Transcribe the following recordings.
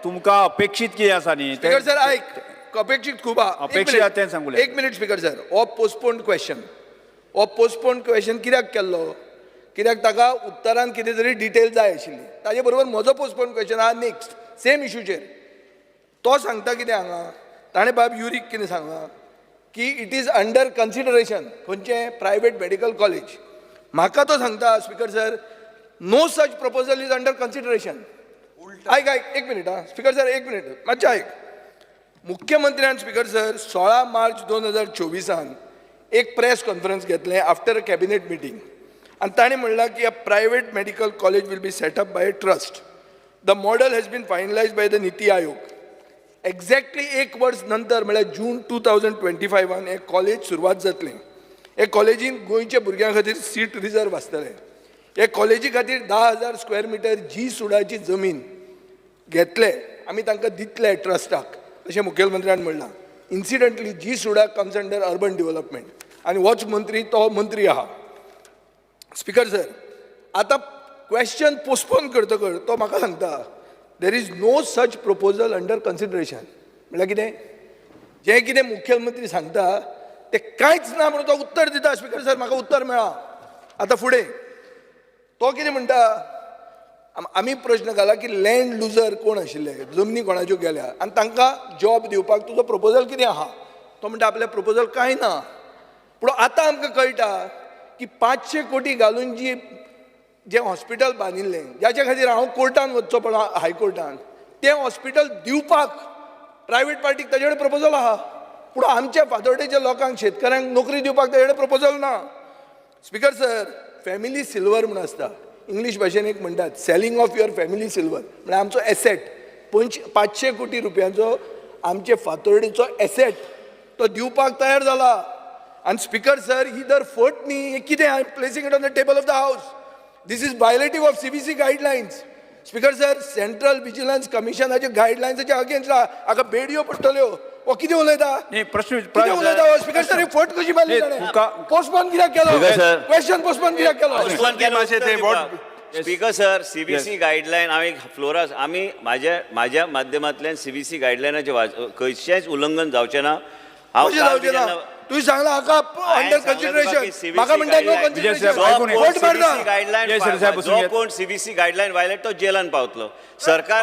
तुमका अपेक्षित कितें आसा न्ही स्पीकर सर ऐक अपेक्षित खूब अपेक्षित आहा तें सांगूं एक मिनिट स्पीकर सर हो पोस्टपोन्ड क्वेश्चन कित्याक केल्लो कित्याक ताका उत्तरान कितें तरी डिटेल जाय आशिल्ली ताजे बरोबर म्हजो पोस्टपोन्ड क्वेश्चन आहा नेक्स्ट सेम इशूचेर तो सांगता कितें हांगा ताणें बाब युरीक कितें सांगलां की इट इज अंडर कन्सिडरेशन खंयचें प्रायवेट मेडिकल कॉलेज म्हाका तो सांगता speaker sir no such proposal is under consideration ऐक एक मिनिट हा स्पीकर सर एक मिनिट मातशें ऐक मुख्यमंत्र्यान स्पीकर सर 16 मार्च 2024 एक प्रेस कॉन्फरन्स घेतलें आफ्टर अ कॅबिनेट मिटींग आनी ताणें म्हणलां की a private medical college will be set up by a trust the model has been finalised by the NITI Aayog exactly एक वर्स नंतर म्हळ्यार जून 2025 हे कॉलेज सुरवात जातलें हे कॉलेजीन गोंयच्या भुरग्यां खातीर सीट रिजर्व आसतलें हे कॉलेजी खातीर 10,000 स्क्वेअर मिटर जी सुडाची जमीन घेतले आमी तांकां दितले ट्रस्टाक अशें मुखेलमंत्र्यान म्हणलां incidentally G SUDA comes under urban development आनी होच मंत्री तो मंत्री आहा स्पीकर सर आतां क्वेश्चन पोस्टपोन करतकच तो म्हाका सांगता there is no such proposal under consideration म्हळ्यार कितें जें कितें मुखेलमंत्री सांगता तें कांयच ना म्हणून तो उत्तर दिता स्पीकर सर म्हाका उत्तर मेळ्ळा आतां फुडें तो कितें म्हणटा आमी प्रश्न घाला की लँड लुजर कोण आशिल्ले जमनी कोणाच्यो गेल्या आनी तांकां जॉब दिवपाक तुजो प्रपोजल कितें आहा तो म्हणटा आपल्या प्रपोजल कांय ना पूण आतां आमकां कळटा की 500 कोटी घालून जें हॉस्पिटल बांदिल्लें ज्याच्या खातीर हांव कोर्टान वचचो पडला हायकोर्टान तें हॉस्पिटल दिवपाक प्रायवेट पार्टीक ताचे कडेन प्रपोजल आहा पूण आमच्या फातोर्डेच्या लोकांक शेतकऱ्यांक नोकरी दिवपाक ताचे कडेन प्रपोजल ना स्पीकर सर फॅमिली सिल्वर म्हूण आसता इंग्लीश भाशेन एक म्हणटात selling of your family silver म्हळ्यार आमचो एसेट 500 कोटी रुपयांचो आमचे फातोर्डेचो एसेट तो दिवपाक तयार जाला आनी स्पीकर सर ही जर फट न्ही हें कितें I am placing it on the table of the house this is violative of CBC guidelines speaker sir central vigilance कमिशनाचे गायडलायन्साचे अगेन्स्ट हाका बेडयो पडटल्यो वो कितें उलयता कितें उलयता स्पीकर सर ही फट कशी मारली पोस्टपोन कित्याक केलो क्वेश्चन पोस्टपोन कित्याक केलो स्पीकर सर CBC गायडलायन हांव एक फ्लोरास आमी म्हाज्या माध्यमांतल्यान CBC गायडलायनाचें खंयचेंच उल्लंघन जावचें ना हांव तुवें सांगला हाका अंडर कन्सिडरेशन म्हाका म्हणटा नो कन्सिडरेशन जो कोण CBC गायडलायन वायलेट तो जेलान पावतलो सरकार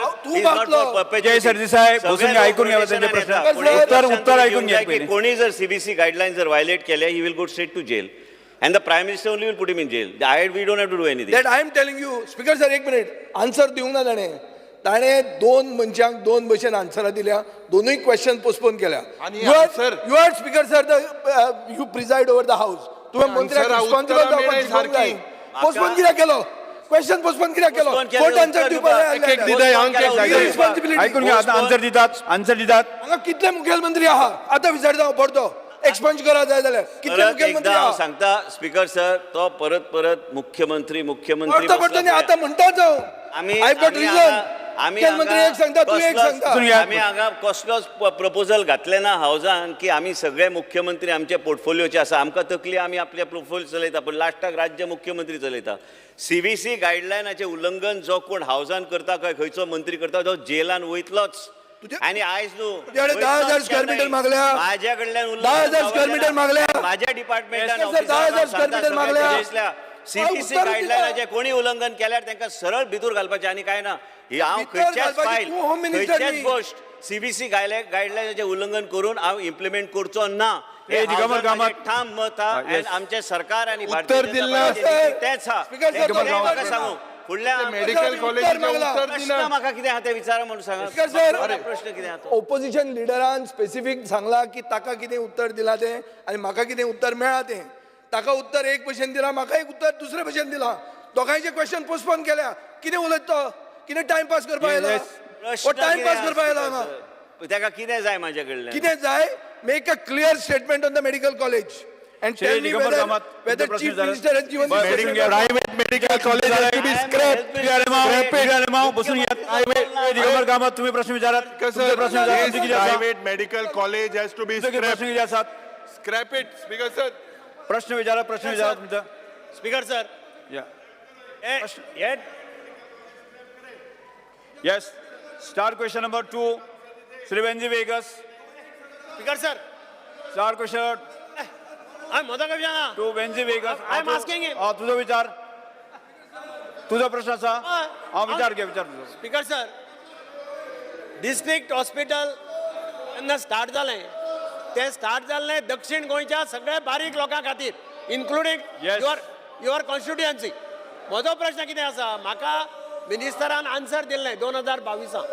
कोणी जर CBC गायडलायन जर वायलेट केले he will go straight to jail and the prime minister only will put him in jail we don't have to do anything that I am telling you speaker sir एक minute answer दिवंक ना ताणें दोन मनशांक दोन भशेन आन्सरां दिल्या दोनूय क्वेश्चन पोस्टपोन केल्या you are speaker sir you preside over the house तुवें मंत्र्याक रिस्पॉन्सिबल जावपाक जाय पोस्टपोन कित्याक केलो क्वेश्चन पोस्टपोन कित्याक केलो कोर्ट आन्सर दिवपाक आन्सर दितात हांगा कितले मुखेलमंत्री आहा आतां विचारता परतो एक्सपंज करा जाय जाल्यार कितले मुखेलमंत्री सांगता स्पीकर सर तो परत मुख्यमंत्री आतां म्हणटाच आय गॉट रिजन मुख्यमंत्री एक सांगता तू एक सांगता आमी हांगा कसलोच प्रपोजल घातले ना हावजान की आमी सगळे मुख्यमंत्री आमचे पोर्टफोलियोचे आसा आमकां तकली आमी आपले पोर्टफोलियो चलयता पण लास्टाक राज्य मुख्यमंत्री चलयता CBC गायडलायनाचें उल्लंघन जो कोण हावजान करता काय खंयचो मंत्री करता तो जेलान वयतलोच आणि आयज न्हू 10,000 स्क्वेअर मीटर मागल्या माझ्या कडल्यान 10,000 स्क्वेअर मीटर मागल्या माझ्या डिपार्टमेंटान 10,000 स्क्वेअर मीटर मागल्या CBC गायडलायनाचें कोणी उल्लंघन केल्यार तांकां सरळ भितूर घालपाचें आनी काय ना ही हांव खंयच्याच फायल खंयच्याच गोश्ट CBC गायडलायनाचें उल्लंघन करून हांव इम्प्लिमेंट करचो ना हे ठाम मत आमचे सरकार आणि उत्तर दिल्लें तेच म्हाका सांगू फुडल्या मेडिकल कॉलेज म्हाका कितें आहा तें विचारा म्हणून सांगा प्रश्न कितें आहा ओपोजिशन लिडरान स्पेसिफीक सांगला की ताका कितें उत्तर दिलां तें आनी म्हाका कितें उत्तर मेळ्ळां तें ताका उत्तर एक भशेन दिलां म्हाका एक उत्तर दुसरे भशेन दिलां दोगांयचे क्वेश्चन पोस्टपोन केल्या कितें उलयता तो कितें टायमपास करपाक येयला टायमपास करपाक येयला हांगा ताका कितें जाय म्हाजे कडल्यान कितें जाय make a clear statement on the medical college and tell me whether chief minister has given private medical college has to be scrapped बसून घ्या तुम्ही प्रश्न विचारात private medical college has to be scrap it speaker sir प्रश्न विचारा तुमचा speaker sir Yes. Start question number 2. Sri Benji Vegas. Speaker sir, Start question I'm Modak Abhyana. to Benji Vegas. I'm asking him. तुझा विचार. तुझा प्रश्न असा. विचार घे विचार तुझा. स्पीकर सर, डिस्ट्रिक्ट हॉस्पिटल जेन्ना स्टार्ट जालें ते स्टार्ट जाल्लें दक्षिण गोंयच्या सगळ्या बारीक लोकां खातीर इन्क्लुडींग Yes. Your constituency. म्हजो प्रश्न कितें आसा, म्हाका मिनिस्टरान आन्सर दिल्लें 2022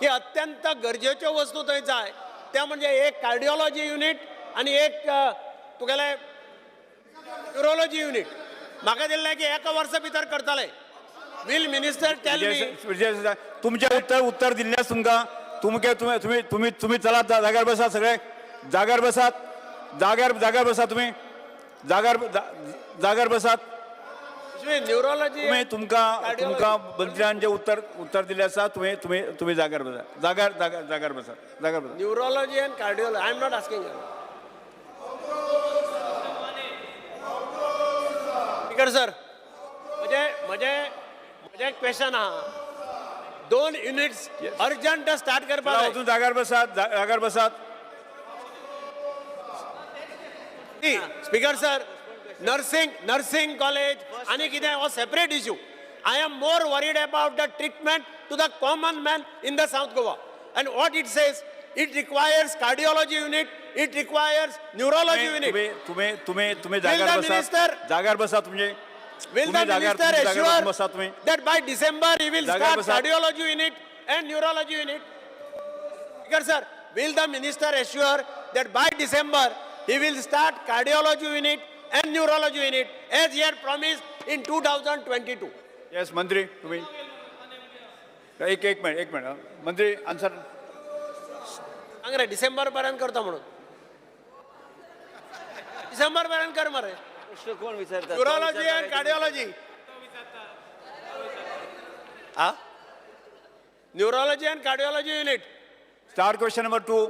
की अत्यंत गरजेच्यो वस्तू थंय जाय, त्या म्हणजे एक कार्डिओलॉजी युनिट आनी एक तुगेलें न्युरोलॉजी युनिट. म्हाका दिल्लें की एका वर्सा भितर करतले. विल मिनिस्टर टेल मी तुमचे उत्तर दिल्यास तुमका तुम्ही चला जाग्यार बसा सगळे जाग्यार बसात जाग्यार बसा तुम्ही जाग्यार बसात न्युरोलॉजी तुमका मंत्र्यान जे उत्तर दिले आसा तुम्ही जाग्यार बसा जाग्यार बसा neurology and cardiology. I am not asking. Speaker sir, म्हजे क्वेश्चन आहा, 2 युनिट्स अर्जंट स्टार्ट करपाक जाय. तुम्ही जाग्यार बसात स्पीकर सर, नर्सिंग कॉलेज आणि कितें हो separate issue. I am more worried about the treatment to the common man in the South Goa. And what it says, it requires cardiology unit, it requires neurology unit. तुम्ही जाग्यार बसा तुम्ही Will the minister assure that by December he will start cardiology unit and neurology unit? Speaker sir, will the minister assure that by December he will start cardiology unit and neurology unit as he had promised in 2022? Yes मंत्री तुम्ही एक minute मंत्री answer सांग रे, डिसेंबर पर्यंत करतो म्हणून. डिसेंबर पर्यंत कर मरे. प्रश्न कोण विचारतात? Neurology and cardiology. Neurology and cardiology unit. Start question number 2